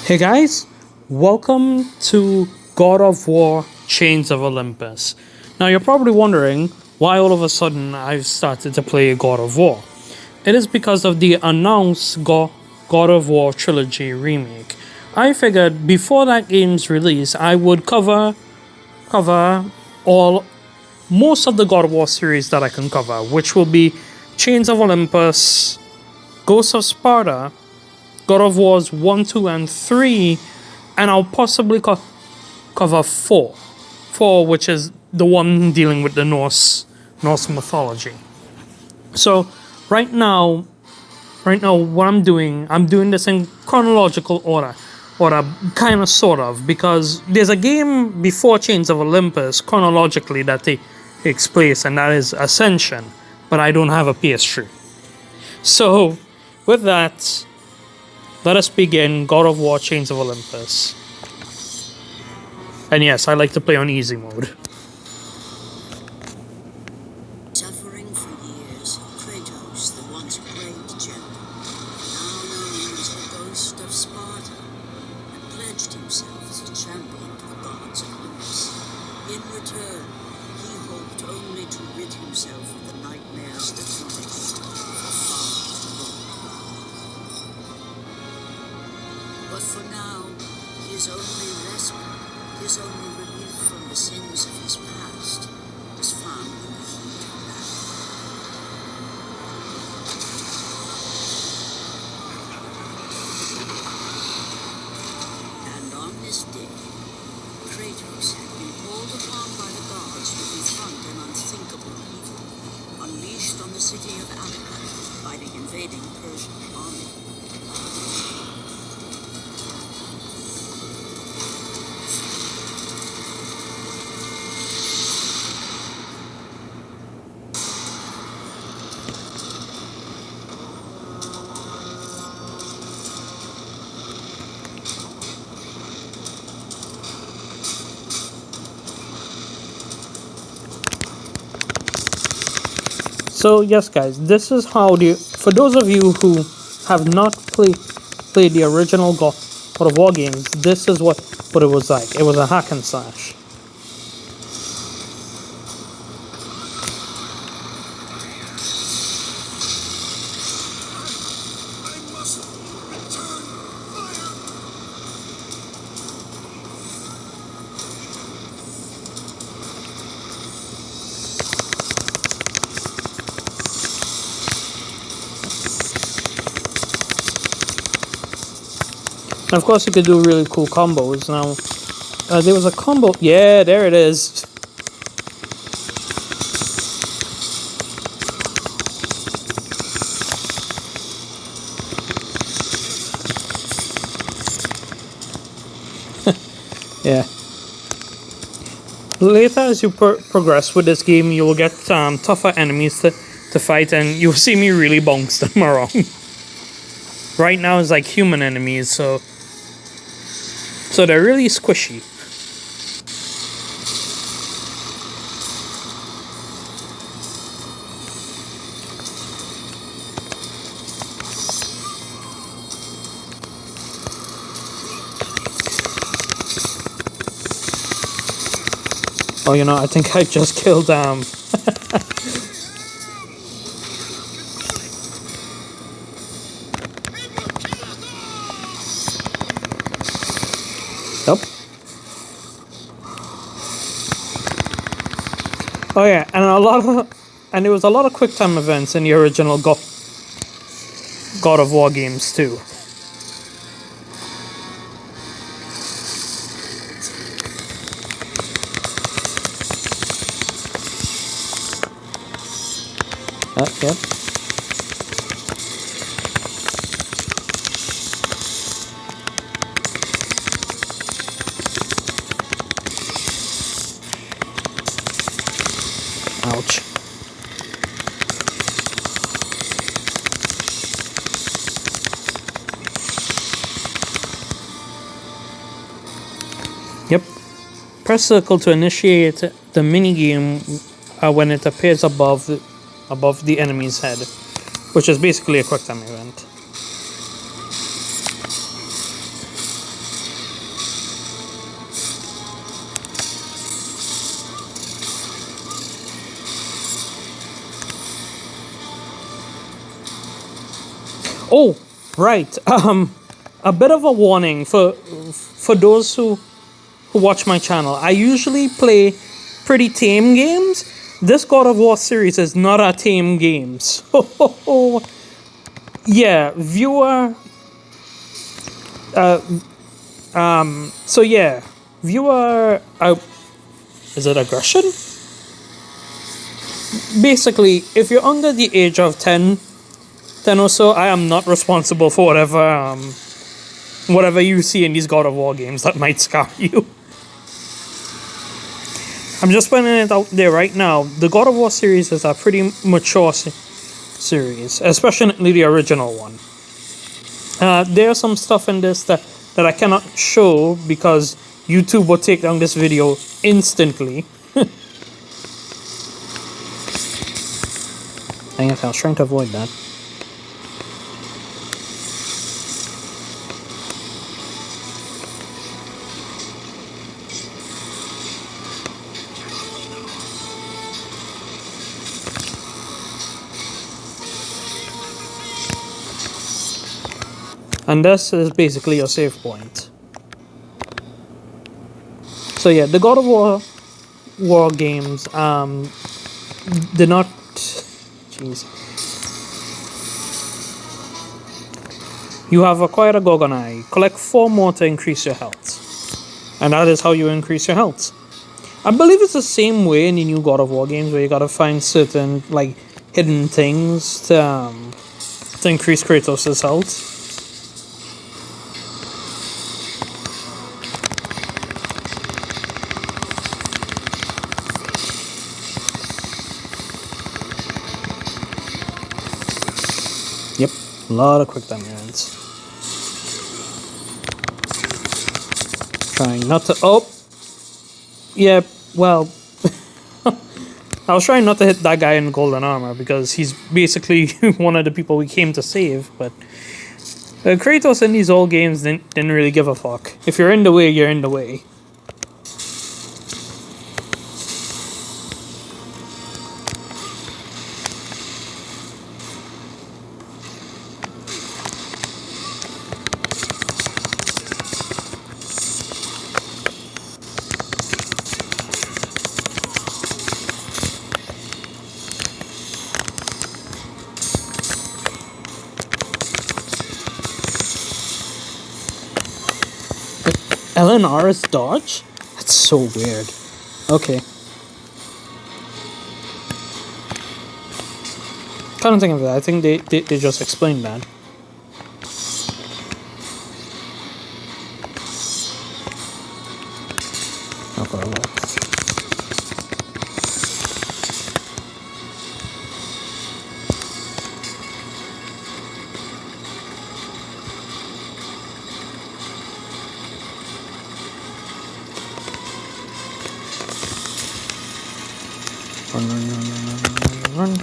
Hey guys, welcome to God of War Chains of Olympus. Now you're probably wondering why all of a sudden I've started to play God of War. It is because of the announced God of War Trilogy remake. I figured before that game's release I would cover all most of the God of War series that I can cover, which will be Chains of Olympus, Ghosts of Sparta, God of Wars 1, 2, and 3, and I'll possibly cover 4. 4, which is the one dealing with the Norse mythology. So, right now, what I'm doing this in chronological order, kind of, sort of, because there's a game before Chains of Olympus, chronologically, that takes place, and that is Ascension, but I don't have a PS3. So, with that, let us begin God of War Chains of Olympus. And yes, I like to play on easy mode. Suffering for years, Kratos, the once great general, now known as the Ghost of Sparta, had pledged himself as a champion to the gods of Olympus. In return, he hoped only to rid himself of the nightmares that haunted him for far too long. But for now, his only respite, his only relief from the sins of his past, was found in the heat of battle. And on this day, Kratos had been called upon by the gods to confront an unthinkable evil, unleashed on the city of Attica by the invading Persian army. So yes, guys, this is how for those of you who have not played the original God of War games, this is what it was like. It was a hack and slash. And of course, you could do really cool combos. Now, there was a combo. Yeah, there it is. Yeah. Later, as you progress with this game, you will get tougher enemies to fight, and you'll see me really bounce them around. Right now, it's like human enemies, so they're really squishy. Oh, I think I just killed Yep. Oh yeah, and there was a lot of quick time events in the original God of War games too. Yep. Ouch. Yep. Press circle to initiate the minigame when it appears above the enemy's head, which is basically a quick time event. Oh, right. A bit of a warning for those who watch my channel. I usually play pretty tame games. This God of War series is not a tame game. So, yeah, viewer. So yeah, viewer. Is it aggression? Basically, if you're under the age of 10 or so, I am not responsible for whatever you see in these God of War games that might scar you. I'm just putting it out there right now. The God of War series is a pretty mature series, especially the original one. There's some stuff in this that I cannot show because YouTube will take down this video instantly. Dang it, I was trying to avoid that. And this is basically your save point. So yeah, the God of War games did not. Jeez. You have acquired a Gorgon Eye. Collect 4 more to increase your health, and that is how you increase your health. I believe it's the same way in the new God of War games, where you gotta find certain like hidden things to increase Kratos' health. Yep, a lot of quick time units. Trying not to. Oh! Yeah, well. I was trying not to hit that guy in golden armor because he's basically one of the people we came to save, but. Kratos in these old games didn't really give a fuck. If you're in the way, you're in the way. LNR's dodge? That's so weird. Okay. Can't think of that. I think they just explained that. Okay. Run.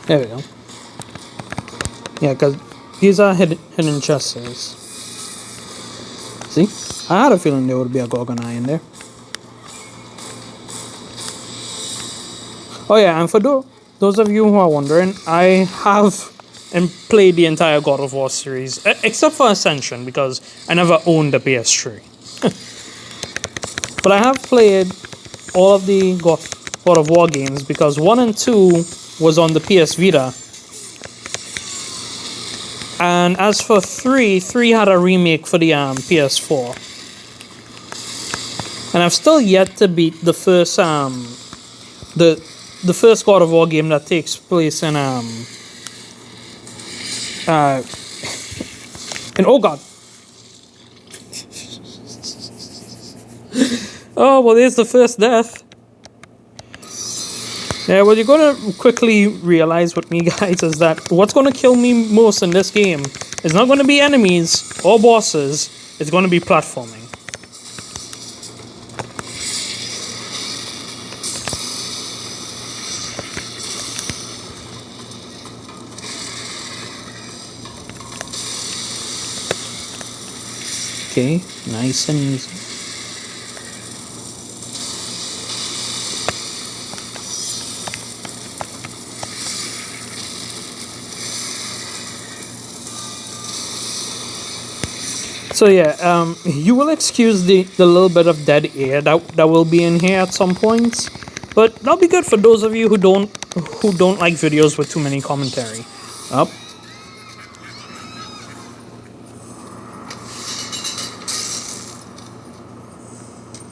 There we go. Yeah, because these are hidden chests. See? I had a feeling there would be a Gorgon Eye in there. Oh yeah, and for those of you who are wondering, I have played the entire God of War series, except for Ascension, because I never owned a PS3. But I have played all of the God of War games, because 1 and 2 was on the PS Vita. And as for 3 had a remake for the PS4. And I've still yet to beat the first the first God of War game that takes place in And oh god. Oh, well, there's the first death. Yeah, what you're gonna quickly realize with me, guys, is that what's gonna kill me most in this game is not gonna be enemies or bosses, it's gonna be platforming. Okay, nice and easy. So yeah, you will excuse the little bit of dead air that will be in here at some points, but that'll be good for those of you who don't like videos with too many commentary. Up.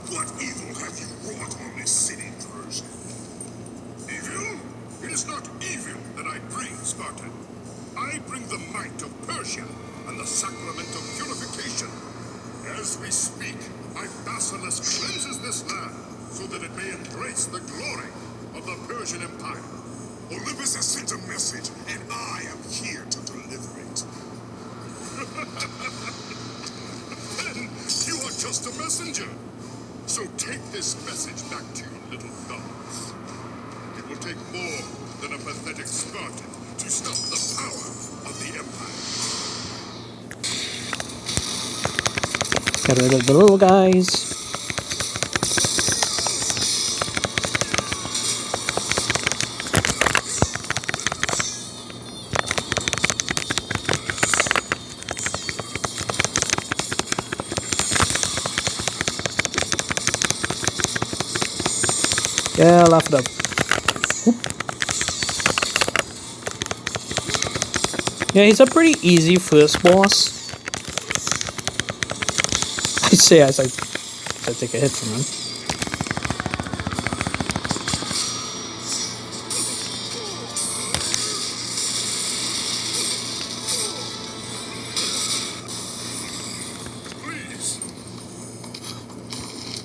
What evil have you wrought on this city, Persian? Evil? It is not evil that I bring, Spartan. I bring the might of Persia and the sacrament of purification. As we speak, my basilisk cleanses this land so that it may embrace the glory of the Persian Empire. Olympus has sent a message, and I am here to deliver it. Then you are just a messenger. So take this message back to your little gods. It will take more than a pathetic Spartan to stop the power of the Empire. Get rid of the little guys. Yeah, laugh it up. Oop. Yeah, he's a pretty easy first boss. I say as I take a hit from him.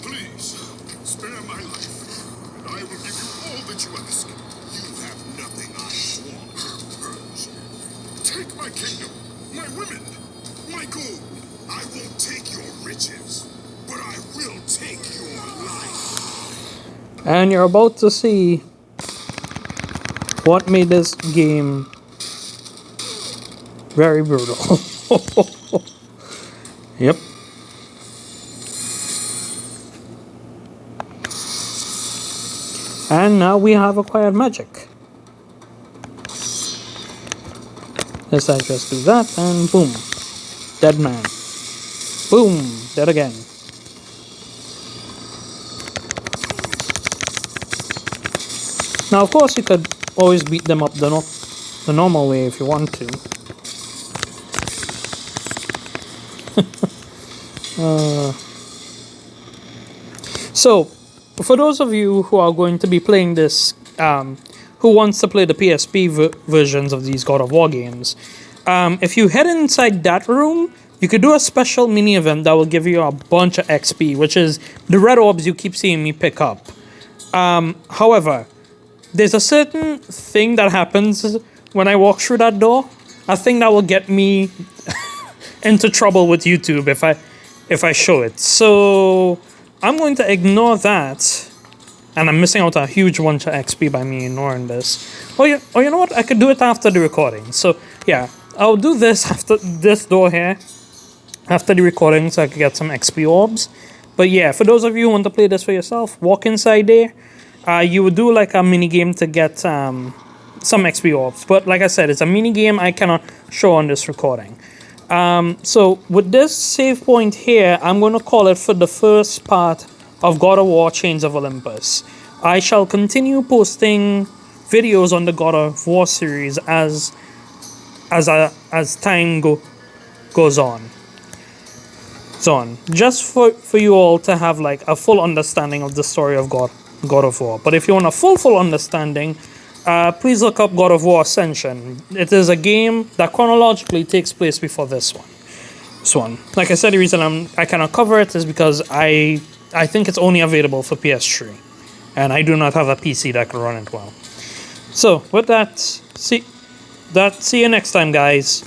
Please, spare my life, and I will give you all that you ask. You have nothing I want, Persia. Take my kingdom, my women, my gold. I won't take your riches, but I will take your life. And you're about to see what made this game very brutal. Yep. And now we have acquired magic. Let's just do that, and boom. Dead man. Boom. Dead again. Now, of course, you could always beat them up the normal way if you want to. So, for those of you who are going to be playing this, who wants to play the PSP versions of these God of War games, if you head inside that room, you could do a special mini event that will give you a bunch of XP, which is the red orbs you keep seeing me pick up. However, there's a certain thing that happens when I walk through that door, a thing that will get me into trouble with YouTube if I show it. So I'm going to ignore that, and I'm missing out a huge bunch of XP by me ignoring this. Or you know what? I could do it after the recording. So yeah, I'll do this after this door here, after the recording, so I can get some XP orbs. But yeah, for those of you who want to play this for yourself, walk inside there. You would do like a mini game to get some XP orbs. But like I said, it's a mini game I cannot show on this recording. So with this save point here, I'm going to call it for the first part of God of War Chains of Olympus. I shall continue posting videos on the God of War series as time goes on. Just for you all to have like a full understanding of the story of God of War. But if you want a full understanding, please look up God of War Ascension. It is a game that chronologically takes place before this one. Like I said, the reason I cannot cover it is because I think it's only available for PS3, and I do not have a PC that can run it well. So with that, see you next time, guys.